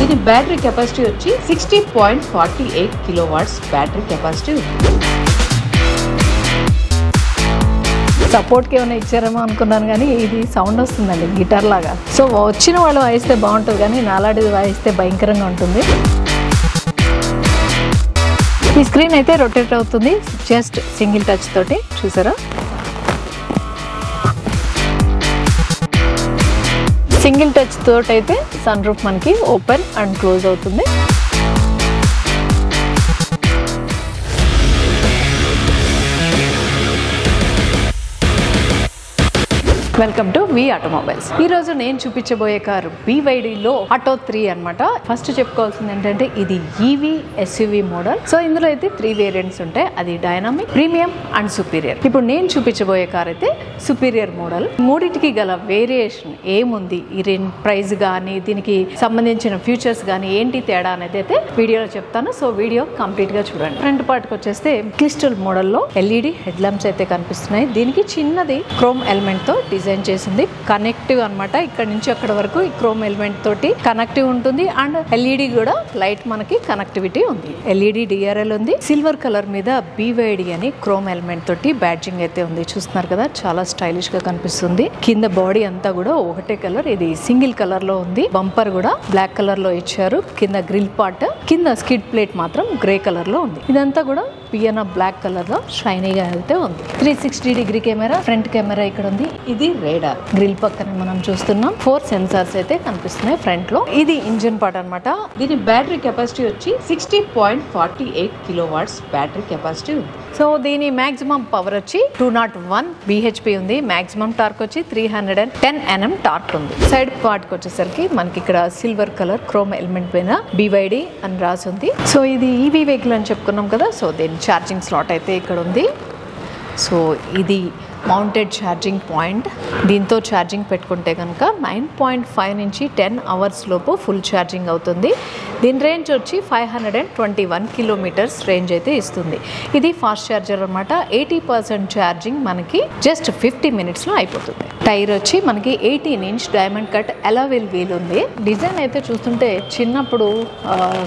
దీని battery capacity వచ్చి 60.48 kilowatts battery capacity ఉంది. సపోర్ట్కి ఏమైనా ఇచ్చారేమో అనుకున్నాను కానీ ఇది సౌండ్ వస్తుందండి గిటార్ లాగా. సో వచ్చిన వాళ్ళు వాయిస్తే బాగుంటుంది కానీ నాలాంటిది వాయిస్తే భయంకరంగా ఉంటుంది. ఈ స్క్రీన్ అయితే రొటేట్ అవుతుంది జస్ట్ సింగిల్ టచ్ తోటి, చూసారా? సింగిల్ టచ్ తోటి అయితే సన్ రూఫ్ మనకి ఓపెన్ అండ్ క్లోజ్ అవుతుంది. Welcome to V automobiles. ఈ రోజు నేను చూపించబోయే కారు BYDలో ఆటో 3 అనమాట. ఫస్ట్ చెప్పుకోవాల్సింది ఏంటంటే ఇది ఈవీ ఎస్యూవీ మోడల్. సో ఇందులో అయితే 3 వేరియంట్స్ ఉంటాయి, అది డైనామిక్, ప్రీమియం అండ్ సుపీరియర్. ఇప్పుడు నేను చూపించబోయే కార్ అయితే సుపీరియర్ మోడల్. మూడింటికి గల వేరియేషన్ ఏముంది, ఈ ప్రైస్ కానీ దీనికి సంబంధించిన ఫ్యూచర్స్ కానీ ఏంటి తేడా అనేది అయితే వీడియోలో చెప్తాను. సో వీడియో కంప్లీట్ గా చూడండి. ఫ్రంట్ పార్ట్ కి వచ్చేస్తే క్రిస్టల్ మోడల్లో LED హెడ్ ల్యాంప్స్ అయితే కనిపిస్తున్నాయి. దీనికి చిన్నది క్రోమ్ ఎలిమెంట్ తో డిజైన్ చేసింది. కనెక్టివ్ అన్నమాట, ఇక్కడ నుంచి అక్కడ వరకు ఈ క్రోమ్ ఎలిమెంట్ తోటి కనెక్టివ్ ఉంటుంది. అండ్ LED కూడా లైట్ మనకి కనెక్టివిటీ ఉంది. LED DRL ఉంది. సిల్వర్ కలర్ మీద BYD అని క్రోమ్ ఎలిమెంట్ తోటి బ్యాడ్జింగ్ అయితే ఉంది. చూస్తున్నారు కదా, చాలా స్టైలిష్ గా కనిపిస్తుంది. కింద బాడీ అంతా కూడా ఒకటే కలర్, ఇది సింగిల్ కలర్ లో ఉంది. బంపర్ కూడా బ్లాక్ కలర్ లో ఇచ్చారు. కింద గ్రిల్ పార్ట్, కింద స్కిడ్ ప్లేట్ మాత్రం గ్రే కలర్ లో ఉంది. ఇదంతా కూడా పియానో బ్లాక్ కలర్ లో షైనీగా అయితే ఉంది. 360 డిగ్రీ కెమెరా, ఫ్రంట్ కెమెరా ఇక్కడ ఉంది. ఇది రేడార్. గ్రిల్ పక్కన మనం చూస్తున్నాం 4 సెన్సార్స్ అయితే కనిపిస్తున్నాయి ఫ్రంట్ లో. ఇది ఇంజిన్ పార్ట్ అన్నమాట. దీని బ్యాటరీ కెపాసిటీ వచ్చి 60.48 కిలోవాట్స్ బ్యాటరీ కెపాసిటీ ఉంది. సో దీని మాక్సిమం పవర్ వచ్చి 201 bhp ఉంది. మాక్సిమం టార్క్ వచ్చి 310 Nm టార్క్ ఉంది. సైడ్ పార్ట్ కి వచ్చేసరికి మనకి ఇక్కడ సిల్వర్ కలర్ క్రోమ్ ఎలిమెంట్ పైన BYD అని రాసి ఉంది. సో ఇది ఈవీ వెహికల్ అని చెప్పుకున్నాం కదా. సో దీని ఛార్జింగ్ స్లాట్ అయితే ఇక్కడ ఉంది. సో ఇది మౌంటెడ్ ఛార్జింగ్ పాయింట్. దీంతో ఛార్జింగ్ పెట్టుకుంటే కనుక 9.5 నుంచి 10 అవర్స్ లోపు ఫుల్ ఛార్జింగ్ అవుతుంది. దీని రేంజ్ వచ్చి 521 కిలోమీటర్స్ రేంజ్ అయితే ఇస్తుంది. ఇది ఫాస్ట్ ఛార్జర్ అనమాట. 80% ఛార్జింగ్ మనకి జస్ట్ 50 మినిట్స్లో అయిపోతుంది. టైర్ వచ్చి మనకి 18 inch diamond cut alloy wheel ఉంది. డిజైన్ అయితే చూస్తుంటే చిన్నప్పుడు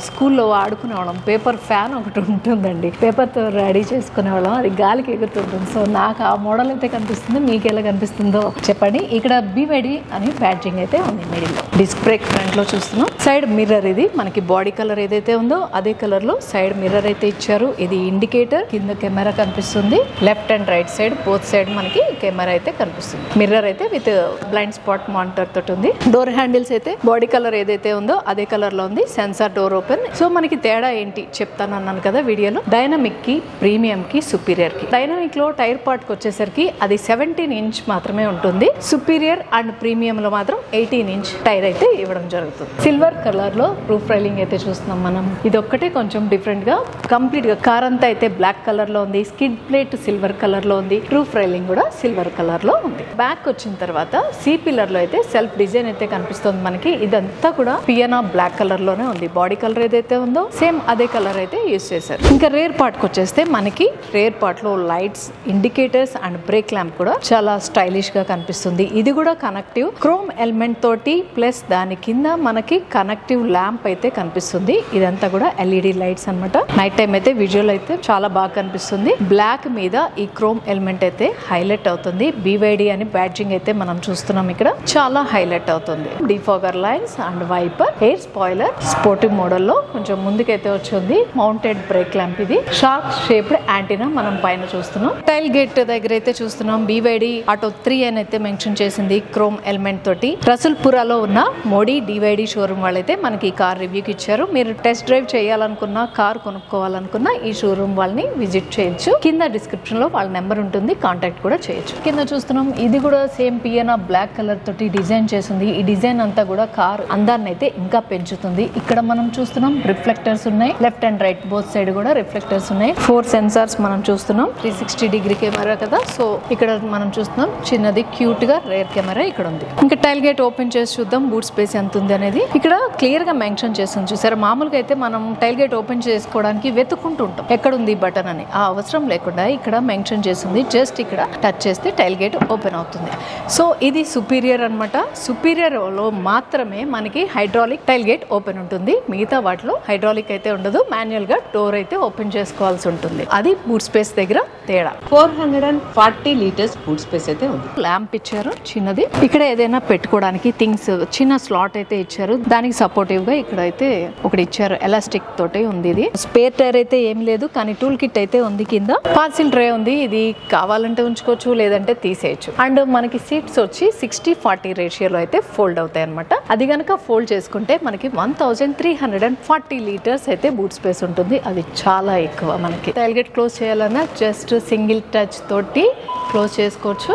స్కూల్లో ఆడుకునేవాళ్ళం. పేపర్ ఫ్యాన్ ఒకటి ఉంటుందండి, పేపర్తో రెడీ చేసుకునేవాళ్ళం, అది గాలికి ఎగురుతుంటుంది. సో నాకు ఆ మోడల్ అయితే కనిపిస్తుంది. మీకు ఎలా కనిపిస్తుందో చెప్పండి. ఇక్కడ BYD అని బ్యాడ్జింగ్ అయితే ఉంది మిడిల్ లో. డిస్క్ బ్రేక్ ఫ్రంట్ లో చూస్తున్నాం. సైడ్ మిర్రర్, ఇది మనకి బాడీ కలర్ ఏదైతే ఉందో అదే కలర్ లో సైడ్ మిర్రర్ అయితే ఇచ్చారు. ఇది ఇండికేటర్. కింద కెమెరా కనిపిస్తుంది. Left and right side both side మనకి కెమెరా అయితే కనిపిస్తుంది. మిర్రర్ అయితే విత్ బ్లైండ్ స్పాట్ మానిటర్ తోటి ఉంది. డోర్ హ్యాండిల్స్ అయితే బాడీ కలర్ ఏదైతే ఉందో అదే కలర్ లో ఉంది. Censor door open. సో మనకి తేడా ఏంటి చెప్తాను అన్నాను కదా వీడియోలో. డైనమిక్ కి, ప్రీమియం కి, సుపీరియర్ కి. డైనమిక్ లో టైర్ పార్ట్ కి వచ్చేసరికి అది 17 ఇంచ్ మాత్రమే ఉంటుంది. సుపీరియర్ అండ్ ప్రీమియం లో మాత్రం 18 ఇంచ్ టైర్ అయితే ఇవ్వడం జరుగుతుంది. సిల్వర్ కలర్ లో రూఫ్ రైలింగ్ అయితే చూస్తున్నాం మనం. ఇది ఒక్కటే కొంచెం డిఫరెంట్ గా. కంప్లీట్ గా కార్ అంతా అయితే బ్లాక్ కలర్ లో ఉంది. స్కిడ్ ప్లేట్ సిల్వర్ కలర్ లో ఉంది. రూఫ్ రైలింగ్ కూడా సిల్వర్ కలర్ లో ఉంది. బ్యాక్ వచ్చిన తర్వాత సి పిల్లర్ లో అయితే సెల్ఫ్ డిజైన్ అయితే కనిపిస్తుంది మనకి. ఇదంతా కూడా పియానో బ్లాక్ కలర్ లోనే ఉంది. బాడీ కలర్ ఏదైతే ఉందో సేమ్ అదే కలర్ అయితే యూజ్ చేశారు. ఇంకా రేర్ పార్ట్ కి వచ్చేస్తే మనకి రేర్ పార్ట్ లో lights, indicators and break lamp కూడా చాలా స్టైలిష్ గా కనిపిస్తుంది. ఇది కూడా కనెక్టివ్ క్రోమ్ ఎలిమెంట్ తోటి ప్లస్ దాని కింద మనకి కనెక్టివ్ ల్యాంప్ అయితే కనిపిస్తుంది. ఇదంతా కూడా LED లైట్స్ అన్నమాట. నైట్ టైం అయితే విజువల్ అయితే చాలా బాగా కనిపిస్తుంది. బ్లాక్ మీద ఈ క్రోమ్ ఎలిమెంట్ అయితే హైలైట్ అవుతుంది. BYD అని బ్యాడ్జింగ్ అయితే మనం చూస్తున్నాం ఇక్కడ. చాలా హైలైట్ అవుతుంది. Defogger lines and wiper, air spoiler. Sportive model లో కొంచెం ముందుకైతే వచ్చింది. Mounted brake lamp. ఇది షార్క్ షేప్డ్ యాంటీనా మనం పైన చూస్తున్నాం. టైల్ గేట్ దగ్గర అయితే చూస్తున్నాం BYD ఆటో 3 అని అయితే మెన్షన్ చేసింది క్రోమ్ ఎలిమెంట్ తోటి. రసూల్పురాలో ఉన్న మోడీ BYD షోరూమ్ వాళ్ళైతే మనకి కార్ రివ్యూకి ఇచ్చారు. మీరు టెస్ట్ డ్రైవ్ చేయాలనుకున్నా, కార్ కొనుక్కోవాలనుకున్నా ఈ షోరూమ్ వాళ్ళని విజిట్ చేయొచ్చు. కింద డిస్క్రిప్షన్ లో వాళ్ళ నెంబర్ ఉంటుంది, కాంటాక్ట్ కూడా చేయొచ్చు. కింద చూస్తున్నాం ఇది కూడా సేమ్ పియానో బ్లాక్ కలర్ తోటి డిజైన్ చేసింది. ఈ డిజైన్ అంతా కూడా కార్ అందాన్ని అయితే ఇంకా పెంచుతుంది. ఇక్కడ మనం చూస్తున్నాం రిఫ్లెక్టర్స్ ఉన్నాయి. Left and right both side కూడా రిఫ్లెక్టర్స్ ఉన్నాయి. 4 సెన్సార్స్ మనం చూస్తున్నాం. 360 డిగ్రీ కెమెరా కదా. సో ఇక్కడ మనం చూస్తున్నాం చిన్నది క్యూట్ గా రేర్ కెమెరా ఇక్కడ ఉంది. ఇంకా టైల్ గేట్ ఓపెన్ చేసి చూద్దాం బూట్ స్పేస్ ఎంత ఉంది అనేది. ఇక్కడ క్లియర్ గా మెన్షన్ చేస్తుంది చూసారా. మామూలుగా అయితే మనం టైల్ గేట్ ఓపెన్ చేసుకోవడానికి వెతుక్కుంటూ ఉంటాం ఎక్కడ ఉంది బటన్ అని. ఆ అవసరం లేకుండా ఇక్కడ మెన్షన్ చేసింది. జస్ట్ ఇక్కడ టచ్ చేస్తే టైల్ గేట్ ఓపెన్ అవుతుంది. సో ఇది సుపీరియర్ అన్నమాట. సుపీరియర్ లో మాత్రమే మనకి హైడ్రాలిక్ టైల్ గేట్ ఓపెన్ ఉంటుంది. మిగతా వాటిలో హైడ్రాలిక్ అయితే ఉండదు. మాన్యువల్ గా డోర్ అయితే ఓపెన్ చేసుకోవాల్సి ఉంటుంది. అది బూట్ స్పేస్ దగ్గర తేడా. 440 లీటర్స్ బూట్ స్పేస్ అయితే ఉంది. ల్యాంప్ ఇచ్చారు చిన్నది. ఇక్కడ ఏదైనా పెట్టుకోవడానికి థింగ్స్ చిన్న స్లాట్ అయితే ఇచ్చారు. దానికి సపోర్టివ్ గా ఇక్కడ అయితే ఒకటి ఇచ్చారు. ఎలాస్టిక్ తోటి ఉంది. ఇది స్పేర్ టైర్ అయితే ఏం లేదు కానీ టూల్ కిట్ అయితే ఉంది. కింద పార్సిల్ ట్రే ఉంది. ఇది కావాలంటే ఉంచుకోవచ్చు లేదంటే తీసేయచ్చు. అండ్ మనకి సీట్స్ వచ్చి 60-40 రేషియోలో అయితే ఫోల్డ్ అవుతాయి అనమాట. అది గనక ఫోల్డ్ చేసుకుంటే మనకి 1340 లీటర్స్ అయితే బూట్ స్పేస్ ఉంటుంది. అది చాలా ఎక్కువ. మనకి టైల్ గేట్ క్లోజ్ చేయాలన్నా జస్ట్ సింగిల్ టచ్ తోటి క్లోజ్ చేసుకోవచ్చు.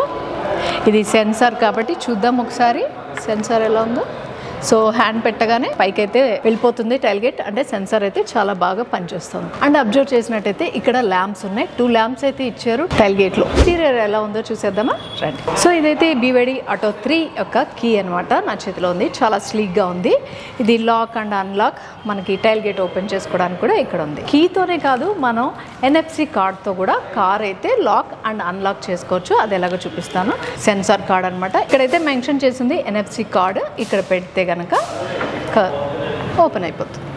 ఇది సెన్సార్ కాబట్టి చూద్దాం ఒకసారి సెన్సార్ ఎలా ఉందో. సో హ్యాండ్ పెట్టగానే పైకి అయితే వెళ్ళిపోతుంది టైల్ గేట్. అంటే సెన్సార్ అయితే చాలా బాగా పనిచేస్తుంది. అండ్ అబ్జర్వ్ చేసినట్టయితే ఇక్కడ ల్యాంప్స్ ఉన్నాయి. 2 ల్యాంప్స్ అయితే ఇచ్చారు టైల్ గేట్ లో. ఇంటీరియర్ ఎలా ఉందో చూసేద్దామా రండి. సో ఇదైతే BYD ఆటో 3 యొక్క కీ అనమాట. నా చేతిలో ఉంది. చాలా స్లీక్ గా ఉంది. ఇది లాక్ అండ్ అన్లాక్ మనకి టైల్ గేట్ ఓపెన్ చేసుకోవడానికి కూడా ఇక్కడ ఉంది. కీతోనే కాదు మనం NFC కార్డ్ తో కూడా కార్ అయితే లాక్ అండ్ అన్లాక్ చేసుకోవచ్చు. అది ఎలాగో చూపిస్తాను. సెన్సార్ కార్డ్ అనమాట. ఇక్కడైతే మెన్షన్ చేసింది NFC కార్డ్. ఇక్కడ పెడితే కనుక ఓపెన్ అయిపోతుంది.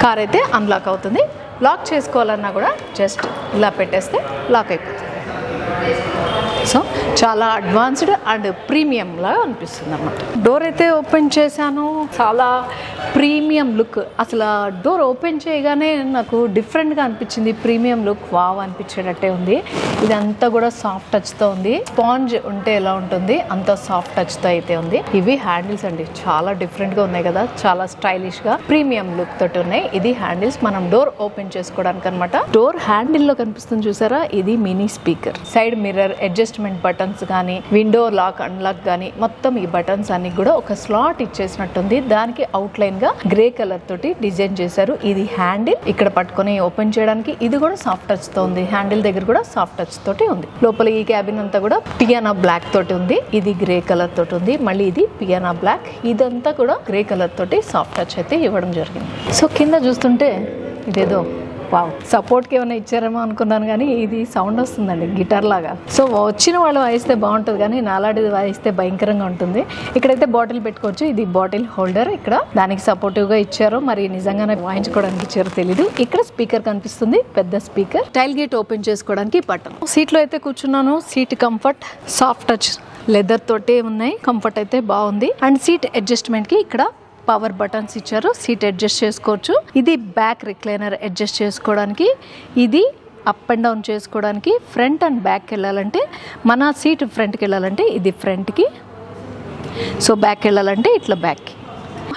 కార్ అయితే అన్లాక్ అవుతుంది. లాక్ చేసుకోవాలన్నా కూడా జస్ట్ ఇలా పెట్టేస్తే లాక్ అయిపోతుంది. సో చాలా అడ్వాన్స్డ్ అండ్ ప్రీమియం లాగా అనిపిస్తుంది అన్నమాట. డోర్ అయితే ఓపెన్ చేశాను. చాలా ప్రీమియం లుక్. అసలు డోర్ ఓపెన్ చేయగానే నాకు డిఫరెంట్గా అనిపించింది. ప్రీమియం లుక్ వావ్ అనిపించేటట్టే ఉంది. ఇదంతా కూడా సాఫ్ట్ టచ్తో ఉంది. స్పాంజ్ ఉంటే ఎలా ఉంటుంది అంత సాఫ్ట్ టచ్తో అయితే ఉంది. ఇవి హ్యాండిల్స్ అండి. చాలా డిఫరెంట్గా ఉన్నాయి కదా. చాలా స్టైలిష్గా ప్రీమియం లుక్ తోటి ఉన్నాయి. ఇది హ్యాండిల్స్ మనం డోర్ ఓపెన్ చేసుకోవడానికి అనమాట. డోర్ హ్యాండిల్లో కనిపిస్తుంది చూసారా. ఇది mini speaker. Side mirror, adjustment buttons కానీ, విండో లాక్ అన్లాక్ కానీ మొత్తం ఈ బటన్స్ అన్ని కూడా ఒక స్లాట్ ఇచ్చేసినట్టుంది. దానికి అవుట్ లైన్ గా గ్రే కలర్ తోటి డిజైన్ చేశారు. ఇది హ్యాండిల్ ఇక్కడ పట్టుకొని ఓపెన్ చేయడానికి. ఇది కూడా సాఫ్ట్ టచ్ తో ఉంది. హ్యాండిల్ దగ్గర కూడా సాఫ్ట్ టచ్ తోటి ఉంది. లోపల ఈ క్యాబిన్ అంతా కూడా పియానో బ్లాక్ తోటి ఉంది. ఇది గ్రే కలర్ తోటి ఉంది. మళ్ళీ ఇది పియానో బ్లాక్. ఇదంతా కూడా గ్రే కలర్ తోటి సాఫ్ట్ టచ్ అయితే ఇవ్వడం జరిగింది. సో కింద చూస్తుంటే ఇదేదో వావ్ సపోర్ట్కి ఏమైనా ఇచ్చారేమో అనుకున్నాను కానీ ఇది సౌండ్ వస్తుందండి గిటార్ లాగా. సో వచ్చిన వాళ్ళు వాయిస్తే బాగుంటుంది కానీ నాలాంటిది వాయిస్తే భయంకరంగా ఉంటుంది. ఇక్కడైతే బాటిల్ పెట్టుకోవచ్చు. ఇది బాటిల్ హోల్డర్. ఇక్కడ దానికి సపోర్టివ్గా ఇచ్చారో మరి నిజంగానే వాయించుకోవడానికి ఇచ్చారో తెలీదు. ఇక్కడ స్పీకర్ కనిపిస్తుంది. పెద్ద స్పీకర్. టైల్ గేట్ ఓపెన్ చేసుకోవడానికి బటన్. సీట్లో అయితే కూర్చున్నాను. Seat comfort soft touch leather తోటే ఉన్నాయి. కంఫర్ట్ అయితే బాగుంది. అండ్ సీట్ అడ్జస్ట్మెంట్ కి ఇక్కడ పవర్ బటన్స్ ఇచ్చారు. సీట్ అడ్జస్ట్ చేసుకోవచ్చు. ఇది బ్యాక్ రిక్లైనర్ అడ్జస్ట్ చేసుకోవడానికి. ఇది అప్ అండ్ డౌన్ చేసుకోవడానికి. ఫ్రంట్ అండ్ బ్యాక్కి వెళ్ళాలంటే మన సీట్ ఫ్రంట్కి వెళ్ళాలంటే ఇది ఫ్రంట్కి. సో బ్యాక్ వెళ్ళాలంటే ఇట్లా బ్యాక్కి.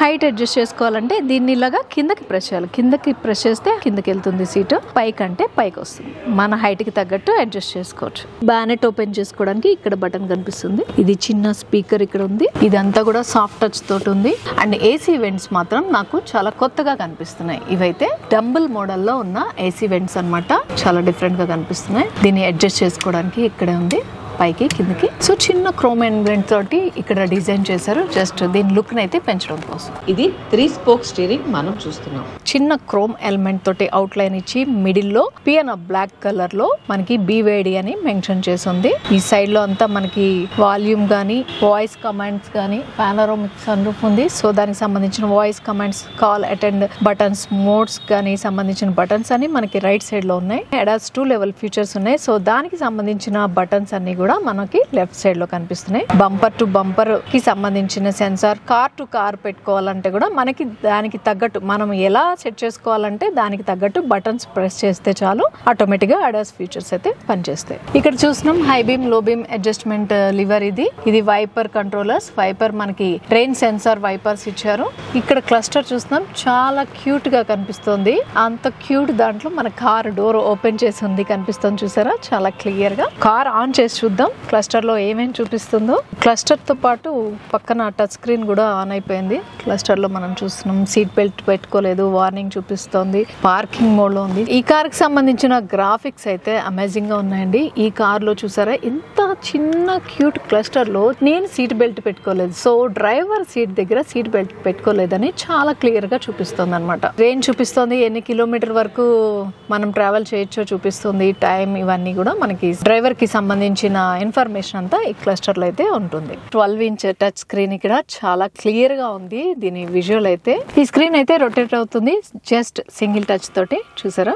హైట్ అడ్జస్ట్ చేసుకోవాలంటే దీన్ని ఇలాగా కిందకి ప్రెస్ చేయాలి. కిందకి ప్రెస్ చేస్తే కిందకి వెళ్తుంది సీటు. పైకి అంటే పైకి వస్తుంది. మన హైట్కి తగ్గట్టు అడ్జస్ట్ చేసుకోవచ్చు. బ్యానెట్ ఓపెన్ చేసుకోవడానికి ఇక్కడ బటన్ కనిపిస్తుంది. ఇది చిన్న స్పీకర్ ఇక్కడ ఉంది. ఇదంతా కూడా సాఫ్ట్ టచ్ తోటి ఉంది. అండ్ ఏసీ వెంట్స్ మాత్రం నాకు చాలా కొత్తగా కనిపిస్తున్నాయి. ఇవైతే డంబుల్ మోడల్లో ఉన్న ఏసీ వెంట్స్ అన్నమాట. చాలా డిఫరెంట్ గా కనిపిస్తున్నాయి. దీన్ని అడ్జస్ట్ చేసుకోవడానికి ఇక్కడే ఉంది పైకి కిందకి. సో చిన్న క్రోమ్ ఎలిమెంట్ తోటి ఇక్కడ డిజైన్ చేశారు. జస్ట్ దీని లుక్ అయితే పెంచడం కోసం. ఇది 3 స్పోక్ స్టీరింగ్ మనం చూస్తున్నాం. చిన్న క్రోమ్ ఎలిమెంట్ తోటి అవుట్ లైన్ ఇచ్చి మిడిల్ లో పియానో బ్లాక్ కలర్ లో మనకి BYD అని మెన్షన్ చేసి ఉంది. ఈ సైడ్ లో అంతా మనకి వాల్యూమ్ గానీ, వాయిస్ కమాండ్స్ గానీ, పానోరామిక్ సన్ రూఫ్ ఉంది. సో దానికి సంబంధించిన voice commands, call attend buttons, modes గానీ సంబంధించిన బటన్స్ అని మనకి రైట్ సైడ్ లో ఉన్నాయి. ADAS 2 లెవెల్ ఫీచర్స్ ఉన్నాయి. సో దానికి సంబంధించిన బటన్స్ అన్ని కూడా మనకి లెఫ్ట్ సైడ్ లో కనిపిస్తున్నాయి. బంపర్ టు బంపర్ కి సంబంధించిన సెన్సార్. కార్ టు కార్ పెట్టుకోవాలంటే కూడా మనకి దానికి తగ్గట్టు మనం ఎలా సెట్ చేసుకోవాలంటే దానికి తగ్గట్టు బటన్స్ ప్రెస్ చేస్తే చాలు ఆటోమేటిక్ గా ADAS ఫీచర్స్ అయితే పనిచేస్తాయి. ఇక్కడ చూస్తున్నాం హై బీమ్, లో బీమ్ అడ్జస్ట్మెంట్ లివర్. ఇది వైపర్ కంట్రోలర్స్. వైపర్ మనకి ట్రైన్ సెన్సార్ వైపర్స్ ఇచ్చారు. ఇక్కడ క్లస్టర్ చూస్తున్నాం. చాలా క్యూట్ గా కనిపిస్తుంది. అంత క్యూట్ దాంట్లో మన కార్ డోర్ ఓపెన్ చేసి ఉంది కనిపిస్తుంది చూసారా. చాలా క్లియర్ గా కార్ ఆన్ చేసి చూద్దాం. చూద్దాం క్లస్టర్ లో ఏమేమి చూపిస్తుందో. క్లస్టర్ తో పాటు పక్కన టచ్ స్క్రీన్ కూడా ఆన్ అయిపోయింది. క్లస్టర్ లో మనం చూస్తున్నాం సీట్ బెల్ట్ పెట్టుకోలేదు, వార్నింగ్ చూపిస్తోంది, పార్కింగ్ మోడ్ లో ఉంది. ఈ కార్ కి సంబంధించిన గ్రాఫిక్స్ అయితే అమేజింగ్ గా ఉన్నాయండి. ఈ కార్ లో చూసారా ఇంత చిన్న క్యూట్ క్లస్టర్ లో నేను సీట్ బెల్ట్ పెట్టుకోలేదు, సో డ్రైవర్ సీట్ దగ్గర సీట్ బెల్ట్ పెట్టుకోలేదని చాలా క్లియర్ గా చూపిస్తుంది అనమాట. రేంజ్ చూపిస్తుంది, ఎన్ని కిలోమీటర్ వరకు మనం ట్రావెల్ చేయొచ్చో చూపిస్తుంది, టైం, ఇవన్నీ కూడా మనకి డ్రైవర్ కి సంబంధించిన ఇన్ఫర్మేషన్ అంతా ఈ క్లస్టర్ లో అయితే ఉంటుంది. 12-inch టచ్ స్క్రీన్ ఇక్కడ చాలా క్లియర్ గా ఉంది. దీని విజువల్ అయితే ఈ స్క్రీన్ అయితే రొటేట్ అవుతుంది జస్ట్ సింగిల్ టచ్ తోటి. చూసారా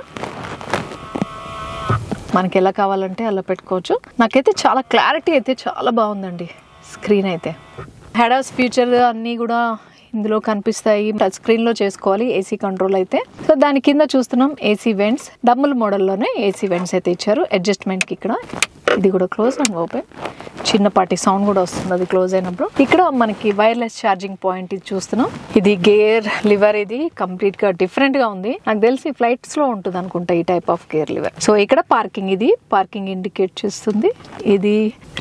మనకి ఎలా కావాలంటే అలా పెట్టుకోవచ్చు. నాకైతే చాలా క్లారిటీ అయితే చాలా బాగుందండి స్క్రీన్ అయితే. హెడాస్ ఫ్యూచర్ అన్నీ కూడా ఇందులో కనిపిస్తాయి. టచ్ స్క్రీన్ లో చేసుకోవాలి ఏసీ కంట్రోల్ అయితే. సో దాని కింద చూస్తున్నాం ఏసీ వెంట్స్, డబుల్ మోడల్లోనే ఏసీ వెంట్స్ అయితే ఇచ్చారు అడ్జస్ట్మెంట్ కి. ఇక్కడ ఇది కూడా క్లోజ్ అండ్ ఓపెన్, చిన్నపాటి సౌండ్ కూడా వస్తుంది అది క్లోజ్ అయినప్పుడు. ఇక్కడ మనకి వైర్లెస్ ఛార్జింగ్ పాయింట్ ఇది చూస్తున్నాం. ఇది గేర్ లివర్, ఇది కంప్లీట్ గా డిఫరెంట్ గా ఉంది. నాకు తెలిసి ఫ్లైట్స్ లో ఉంటుంది అనుకుంటా ఈ type of gear lever. So ఇక్కడ పార్కింగ్, ఇది పార్కింగ్ ఇండికేట్ చేస్తుంది. ఇది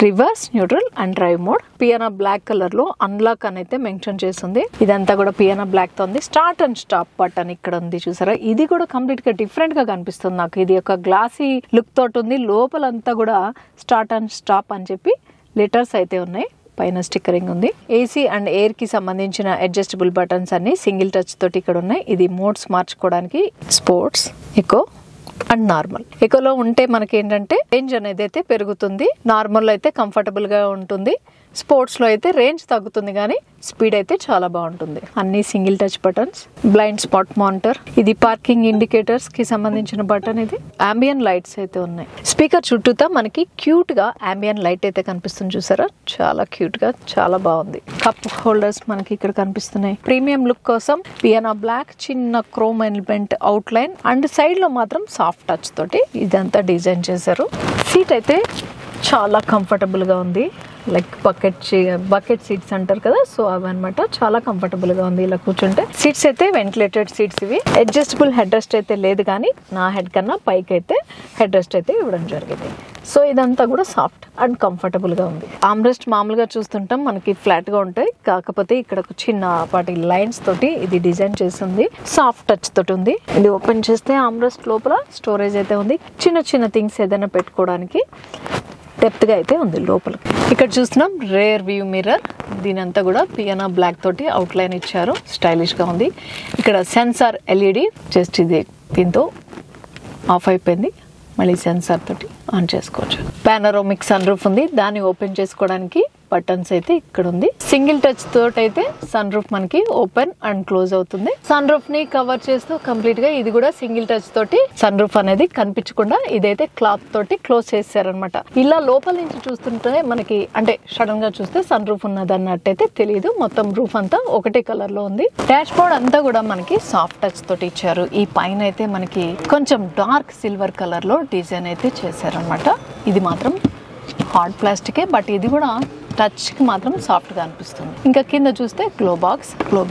reverse, neutral and drive mode. Piano black colour లో అన్లాక్ అని అయితే మెన్షన్ చేస్తుంది. ఇదంతా కూడా పియానా బ్లాక్ తో ఉంది. స్టార్ట్ అండ్ స్టాప్ బటన్ ఇక్కడ ఉంది చూసారా, ఇది కూడా కంప్లీట్ గా డిఫరెంట్ గా కనిపిస్తుంది నాకు. ఇది ఒక గ్లాసీ లుక్ తోటి ఉంది. లోపలంతా కూడా స్టార్ట్ అండ్ స్టాప్ అని చెప్పి లెటర్స్ అయితే ఉన్నాయి. పైన స్టిక్కరింగ్ ఉంది. ఏసీ అండ్ ఎయిర్ కి సంబంధించిన అడ్జస్టబుల్ బటన్స్ అన్ని సింగిల్ టచ్ తోటి ఇక్కడ ఉన్నాయి. ఇది మోడ్స్ మార్చుకోవడానికి స్పోర్ట్స్, ఎకో అండ్ నార్మల్. ఎకోలో ఉంటే మనకి ఏంటంటే రేంజ్ అనేది అయితే పెరుగుతుంది, నార్మల్ లో అయితే కంఫర్టబుల్ గా ఉంటుంది, స్పోర్ట్స్ లో అయితే రేంజ్ తగ్గుతుంది కానీ స్పీడ్ అయితే చాలా బాగుంటుంది. అన్ని single touch buttons. Blind spot monitor, ఇది పార్కింగ్ ఇండికేటర్స్ కి సంబంధించిన బటన్. ఇది అంబియన్ లైట్స్ అయితే ఉన్నాయి. స్పీకర్ చుట్టూతా మనకి క్యూట్ గా అంబియన్ లైట్ అయితే కనిపిస్తుంది చూసారా, చాలా క్యూట్ గా చాలా బాగుంది. కప్ హోల్డర్స్ మనకి ఇక్కడ కనిపిస్తున్నాయి. ప్రీమియం లుక్ కోసం పియానా బ్లాక్, చిన్న chrome element out line and side లో మాత్రం సాఫ్ట్ టచ్ తోటి ఇదంతా డిజైన్ చేశారు. సీట్ అయితే చాలా కంఫర్టబుల్ గా ఉంది. లైక్ బకెట్ సీట్స్ అంటారు కదా, సో అవన్నమాట. చాలా కంఫర్టబుల్ గా ఉంది ఇలా కూర్చుంటే. సీట్స్ అయితే వెంటిలేటెడ్ సీట్స్ ఇవి. అడ్జస్టబుల్ హెడ్ రెస్ట్ అయితే లేదు కానీ నా హెడ్ కన్నా పైకి అయితే హెడ్ రెస్ట్ అయితే ఇవ్వడం జరిగింది. సో ఇదంతా కూడా సాఫ్ట్ అండ్ కంఫర్టబుల్ గా ఉంది. ఆమ్రెస్ట్ మామూలుగా చూస్తుంటాం మనకి ఫ్లాట్ గా ఉంటాయి, కాకపోతే ఇక్కడ ఒక చిన్నపాటి లైన్స్ తోటి ఇది డిజైన్ చేసింది. సాఫ్ట్ టచ్ తోటి ఉంది. ఇది ఓపెన్ చేస్తే ఆమ్రెస్ట్ లోపల స్టోరేజ్ అయితే ఉంది. చిన్న చిన్న థింగ్స్ ఏదైనా పెట్టుకోవడానికి డెప్త్ గా అయితే ఉంది లోపలికి. ఇక్కడ చూస్తున్నాం రేర్ వ్యూ మిర్రర్. దీనంతా కూడా పియానా బ్లాక్ తోటి అవుట్ లైన్ ఇచ్చారు, స్టైలిష్ గా ఉంది. ఇక్కడ సెన్సార్ ఎల్ఈడి, జస్ట్ ఇది దీంతో ఆఫ్ అయిపోయింది, మళ్ళీ సెన్సార్ తోటి ఆన్ చేసుకోవచ్చు. పానోరామిక్ సన్ రూఫ్ ఉంది, దాన్ని ఓపెన్ చేసుకోవడానికి బటన్స్ అయితే ఇక్కడ ఉంది. సింగిల్ టచ్ తోటి అయితే సన్ రూఫ్ మనకి ఓపెన్ అండ్ క్లోజ్ అవుతుంది. సన్ రూఫ్ ని కవర్ చేస్తూ కంప్లీట్ గా ఇది కూడా సింగిల్ టచ్ తోటి సన్ రూఫ్ అనేది కనిపించకుండా ఇదైతే క్లాత్ తోటి క్లోజ్ చేశారనమాట. ఇలా లోపల నుంచి చూస్తుంటే మనకి అంటే సడన్ గా చూస్తే సన్ రూఫ్ ఉన్నది అన్నట్టయితే తెలియదు. మొత్తం రూఫ్ అంతా ఒకటే కలర్ లో ఉంది. డాష్ బోర్డ్ అంతా కూడా మనకి సాఫ్ట్ టచ్ తోటి ఇచ్చారు. ఈ పైన అయితే మనకి కొంచెం డార్క్ సిల్వర్ కలర్ లో డిజైన్ అయితే చేశారనమాట. ఇది మాత్రం హార్డ్ ప్లాస్టికే, బట్ ఇది కూడా టచ్ కి మాత్రం సాఫ్ట్ గా అనిపిస్తుంది. ఇంకా కింద చూస్తే గ్లో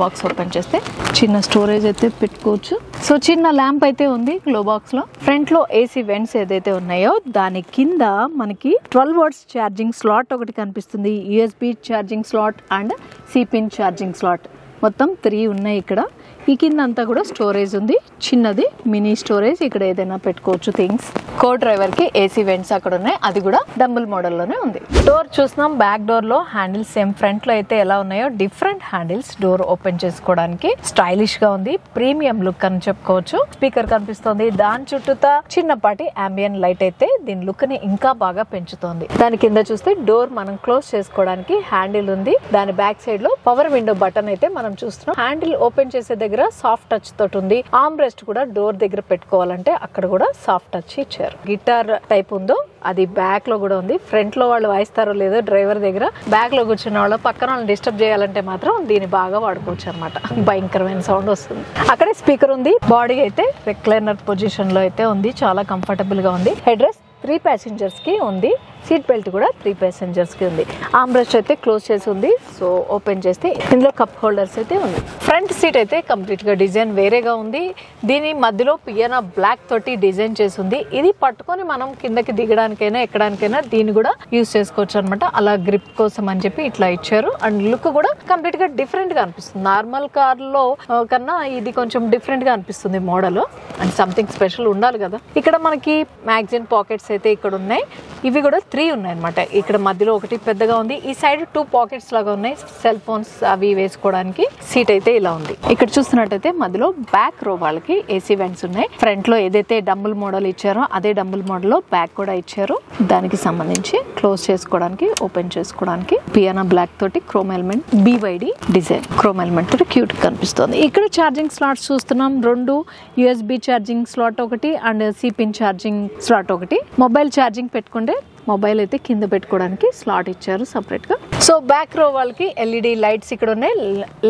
బాక్స్ ఓపెన్ చేస్తే చిన్న స్టోరేజ్ అయితే పెట్టుకోవచ్చు. సో చిన్న ల్యాంప్ అయితే ఉంది గ్లో బాక్స్ లో. ఫ్రంట్ లో ఏసీ వెంట్స్ ఏదైతే ఉన్నాయో దాని కింద మనకి 12 watts ఛార్జింగ్ స్లాట్ ఒకటి కనిపిస్తుంది, USB charging slot and C pin charging slot, మొత్తం 3 ఉన్నాయి ఇక్కడ. ఈ కింద అంతా కూడా స్టోరేజ్ ఉంది, చిన్నది మినీ స్టోరేజ్, ఇక్కడ ఏదైనా పెట్టుకోవచ్చు థింగ్స్. కో డ్రైవర్ కి ఏసీ వెంట్స్ అక్కడ ఉన్నాయి, అది కూడా డంబుల్ మోడల్ లోనే ఉంది. డోర్ చూస్తున్నాం, బ్యాక్ డోర్ లో హ్యాండిల్స్ సేమ్ ఫ్రంట్ లో అయితే ఎలా ఉన్నాయో డిఫరెంట్ హ్యాండిల్స్. డోర్ ఓపెన్ చేసుకోవడానికి స్టైలిష్ గా ఉంది, ప్రీమియం లుక్ అని చెప్పుకోవచ్చు. స్పీకర్ కనిపిస్తుంది, దాని చుట్టూతా చిన్నపాటి అంబియన్ లైట్ అయితే దీని లుక్ ని ఇంకా బాగా పెంచుతోంది. దాని కింద చూస్తే డోర్ మనం క్లోజ్ చేసుకోవడానికి హ్యాండిల్ ఉంది. దాని బ్యాక్ సైడ్ లో పవర్ విండో బటన్ అయితే మనం చూస్తున్నాం. హ్యాండిల్ ఓపెన్ చేసే దగ్గర సాఫ్ట్ టచ్ తోటి ఉంది. ఆర్మ్ రెస్ట్ కూడా డోర్ దగ్గర పెట్టుకోవాలంటే అక్కడ కూడా సాఫ్ట్ టచ్ ఇచ్చారు. గిటార్ టైప్ ఉందో అది బ్యాక్ లో కూడా ఉంది. ఫ్రంట్ లో వాళ్ళు వాయిస్తారో లేదో డ్రైవర్ దగ్గర, బ్యాక్ లో కూర్చున్న వాళ్ళు పక్కన వాళ్ళని డిస్టర్బ్ చేయాలంటే మాత్రం దీన్ని బాగా వాడుకోవచ్చు అనమాట. భయంకరమైన సౌండ్ వస్తుంది. అక్కడే స్పీకర్ ఉంది. బాడీ అయితే రెక్లైనర్ పొజిషన్ లో అయితే ఉంది, చాలా కంఫర్టబుల్ గా ఉంది. హెడ్ రెస్ట్ 3 passengers కి ఉంది. సీట్ బెల్ట్ కూడా 3 passengers కి ఉంది. ఆర్మ్రెస్ట్ అయితే క్లోజ్ చేసి ఉంది. సో ఓపెన్ చేస్తే ఇందులో కప్ హోల్డర్స్ అయితే ఉంది. ఫ్రంట్ సీట్ అయితే కంప్లీట్ గా డిజైన్ వేరేగా ఉంది. దీని మధ్యలో పియానా బ్లాక్ తోటి డిజైన్ చేసి ఉంది. ఇది పట్టుకొని మనం కిందకి దిగడానికైనా ఎక్కడానికైనా దీన్ని కూడా యూజ్ చేసుకోవచ్చు అనమాట. అలా గ్రిప్ కోసం అని చెప్పి ఇట్లా ఇచ్చారు. అండ్ లుక్ కూడా కంప్లీట్ గా డిఫరెంట్ గా అనిపిస్తుంది. నార్మల్ కార్ లో కన్నా ఇది కొంచెం డిఫరెంట్ గా అనిపిస్తుంది మోడల్. అండ్ సంథింగ్ స్పెషల్ ఉండాలి కదా. ఇక్కడ మనకి మ్యాగజైన్ పాకెట్స్ అయితే ఇక్కడ ఉన్నాయి. ఇవి కూడా 3 ఉన్నాయి అనమాట. ఇక్కడ మధ్యలో ఒకటి పెద్దగా ఉంది. ఈ సైడ్ 2 పాకెట్స్ లాగా ఉన్నాయి. సెల్ ఫోన్స్ అవి వేసుకోవడానికి. సీట్ అయితే ఇలా ఉంది. ఇక్కడ చూస్తున్నట్టయితే మధ్యలో బ్యాక్ రో వాళ్ళకి ఏసీ వెంట్స్ ఉన్నాయి. ఫ్రంట్ లో ఏదైతే డంబుల్ మోడల్ ఇచ్చారో అదే డంబుల్ మోడల్ లో బ్యాక్ కూడా ఇచ్చారు. దానికి సంబంధించి క్లోజ్ చేసుకోవడానికి ఓపెన్ చేసుకోవడానికి పియానా బ్లాక్ తోటి chrome element BYD design chrome element తోటి క్యూట్ కనిపిస్తుంది. ఇక్కడ ఛార్జింగ్ స్లాట్స్ చూస్తున్నాం. 2 USB ఛార్జింగ్ స్లాట్ ఒకటి అండ్ C-పిన్ ఛార్జింగ్ స్లాట్ ఒకటి. మొబైల్ ఛార్జింగ్ పెట్టుకుంటే మొబైల్ అయితే కింద పెట్టుకోవడానికి స్లాట్ ఇచ్చారు సెపరేట్ గా. సో బ్యాక్ రో వాళ్ళకి LED లైట్స్ ఇక్కడ ఉన్నాయి.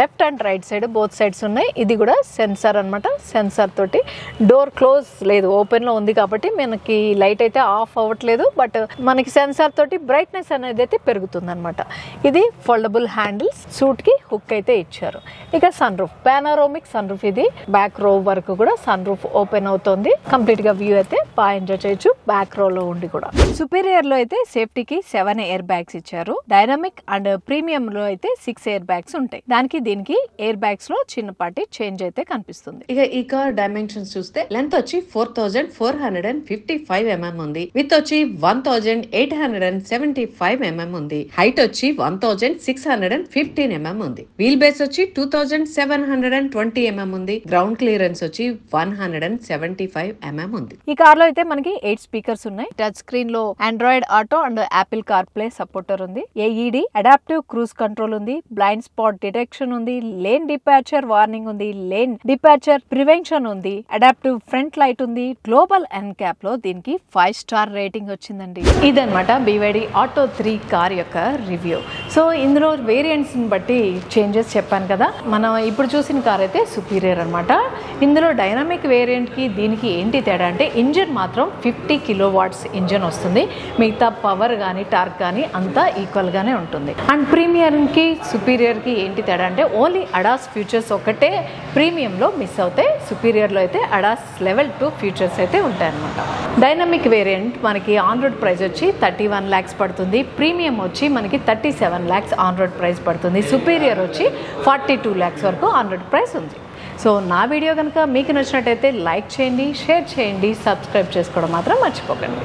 Left and right side both sides ఉన్నాయి. ఇది కూడా సెన్సార్ అన్నమాట. సెన్సార్ తోటి డోర్ క్లోజ్ లేదు, ఓపెన్ లో ఉంది కాబట్టి మనకి లైట్ అయితే ఆఫ్ అవ్వట్లేదు. బట్ మనకి సెన్సార్ తోటి బ్రైట్నెస్ అనేది అయితే పెరుగుతుంది అనమాట. ఇది ఫోల్డబుల్ హ్యాండిల్స్. సూట్ కి హుక్ అయితే ఇచ్చారు. ఇక sun roof, panoramic sun roof. ఇది బ్యాక్ రో వరకు కూడా సన్ రూఫ్ ఓపెన్ అవుతుంది. కంప్లీట్ గా వ్యూ అయితే బాగా ఎంజాయ్ చేయొచ్చు బ్యాక్ రో లో ఉండి కూడా. సుపీరియర్ లో అయితే సేఫ్టీకి 7 ఎయిర్ బ్యాగ్స్ ఇచ్చారు. డైనమిక్ అండ్ ప్రీమియం లో అయితే 6 ఎయిర్ బ్యాగ్స్ ఉంటాయి. దానికి దీనికి ఎయిర్ బ్యాగ్స్ లో చిన్నపాటి చేంజ్ అయితే కనిపిస్తుంది. ఇక ఈ కార్ డైమెన్షన్స్ చూస్తే లెంత్ వచ్చి 4455 mm ఉంది. విత్ వచ్చి 1875 mm ఉంది. హైట్ వచ్చి 1615 mm ఉంది. వీల్ బేస్ వచ్చి 2720 mm ఉంది. గ్రౌండ్ క్లియరెన్స్ వచ్చి 175 mm ఉంది. ఈ కార్ లో అయితే మనకి 8 స్పీకర్స్ ఉన్నాయి. టచ్ స్క్రీన్ లో Android auto and Apple CarPlay supporter ఉంది. AED అడాప్టివ్ క్రూజ్ కంట్రోల్ ఉంది. బ్లైండ్ స్పాట్ డిటెక్షన్ ఉంది. లేన్ డిపార్చర్ వార్నింగ్ ఉంది. లేన్ డిపార్చర్ ప్రివెన్షన్ ఉంది. అడాప్టివ్ ఫ్రంట్ లైట్ ఉంది. గ్లోబల్ ఎన్క్యాప్ లో దీనికి 5 స్టార్ రేటింగ్ వచ్చిందండి. ఇదన్నమాట BYD ఆటో 3 కార్ యొక్క రివ్యూ. సో ఇందులో వేరియంట్స్ ని బట్టి చేంజెస్ చెప్పాను కదా. మనం ఇప్పుడు చూసిన కార్ అయితే సుపీరియర్ అనమాట. ఇందులో డైనమిక్ వేరియంట్ కి దీనికి ఏంటి తేడా అంటే ఇంజిన్ మాత్రం 50 కిలోవాట్స్ ఇంజిన్ వస్తుంది. మిగతా పవర్ కానీ టార్క్ కానీ అంతా ఈక్వల్ గానే ఉంటుంది. అండ్ ప్రీమియం కి సుపీరియర్ కి ఏంటి తేడా అంటే ఓన్లీ అడాస్ ఫీచర్స్ ఒకటే ప్రీమియం లో మిస్ అవుతాయి. సుపీరియర్ లో అయితే అడాస్ లెవెల్ 2 ఫీచర్స్ అయితే ఉంటాయి అనమాట. డైనమిక్ వేరియంట్ మనకి ఆన్ రోడ్ ప్రైస్ వచ్చి 31 lakhs పడుతుంది. ప్రీమియం వచ్చి మనకి 37 lakhs ఆన్ రోడ్ ప్రైస్ పడుతుంది. సుపీరియర్ వచ్చి 42 lakhs వరకు ఆన్ రోడ్ ప్రైస్ ఉంది. సో నా వీడియో కనుక మీకు నచ్చినట్టయితే లైక్ చేయండి, షేర్ చేయండి, సబ్స్క్రైబ్ చేసుకోవడం మాత్రం మర్చిపోకండి.